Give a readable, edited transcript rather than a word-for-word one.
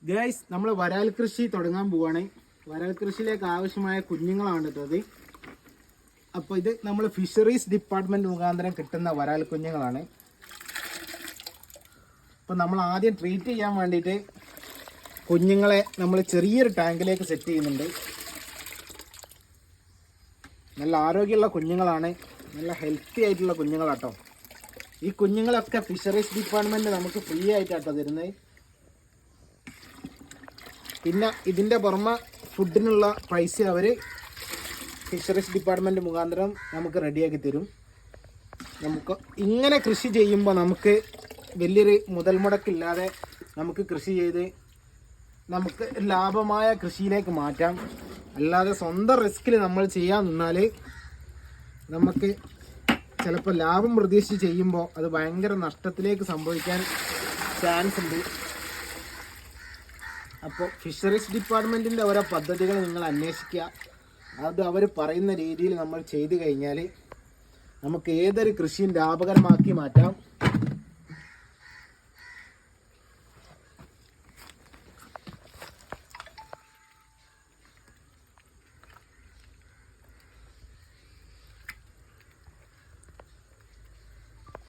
Guys, നമ്മൾ വരാൽ കൃഷി തുടങ്ങാൻ പോവാണ്. വരാൽ കൃഷിയിലേക്ക് ആവശ്യമായ കുഞ്ഞുങ്ങളാണ് ഇട്ടത്. അപ്പോൾ ഇത് നമ്മൾ ഫിഷറീസ് ഡിപ്പാർട്ട്മെന്റ് മുഖാന്തരം കിട്ടുന്ന വരാൽ കുഞ്ഞുങ്ങളാണ്. അപ്പോൾ നമ്മൾ ആദ്യം ട്രീറ്റ് ചെയ്യാൻ വേണ്ടിയിട്ട് കുഞ്ഞുങ്ങളെ നമ്മൾ ചെറിയൊരു ടാങ്കിലേക്ക് സെറ്റ് ചെയ്യുന്നുണ്ട്. നല്ല ആരോഗ്യമുള്ള കുഞ്ഞുങ്ങളാണ്, നല്ല ഹെൽത്തി ആയിട്ടുള്ള കുഞ്ഞുങ്ങളാട്ടോ. ഈ കുഞ്ഞുങ്ങളൊക്കെ ഫിഷറീസ് ഡിപ്പാർട്ട്മെന്റ് നമുക്ക് ഫ്രീ ആയിട്ടാട്ടോ തരുന്നത്. പിന്നെ ഇതിൻ്റെ പുറമെ ഫുഡിനുള്ള പൈസ അവർ ഫിഷറീസ് ഡിപ്പാർട്ട്മെൻറ്റ് മുഖാന്തരം നമുക്ക് റെഡിയാക്കി തരും. നമുക്ക് ഇങ്ങനെ കൃഷി ചെയ്യുമ്പോൾ നമുക്ക് വലിയൊരു മുതൽ മുടക്കില്ലാതെ നമുക്ക് കൃഷി ചെയ്ത് നമുക്ക് ലാഭമായ കൃഷിയിലേക്ക് മാറ്റാം. അല്ലാതെ സ്വന്തം റിസ്കിൽ നമ്മൾ ചെയ്യാൻ നിന്നാൽ നമുക്ക് ചിലപ്പോൾ ലാഭം പ്രതീക്ഷിച്ച് ചെയ്യുമ്പോൾ അത് ഭയങ്കര നഷ്ടത്തിലേക്ക് സംഭവിക്കാൻ ചാൻസ് ഉണ്ട്. അപ്പോൾ ഫിഷറീസ് ഡിപ്പാർട്ട്മെൻറ്റിൻ്റെ ഓരോ പദ്ധതികൾ നിങ്ങൾ അന്വേഷിക്കുക. അത് അവർ പറയുന്ന രീതിയിൽ നമ്മൾ ചെയ്തു കഴിഞ്ഞാൽ നമുക്ക് ഏതൊരു കൃഷിയും ലാഭകരമാക്കി മാറ്റാം.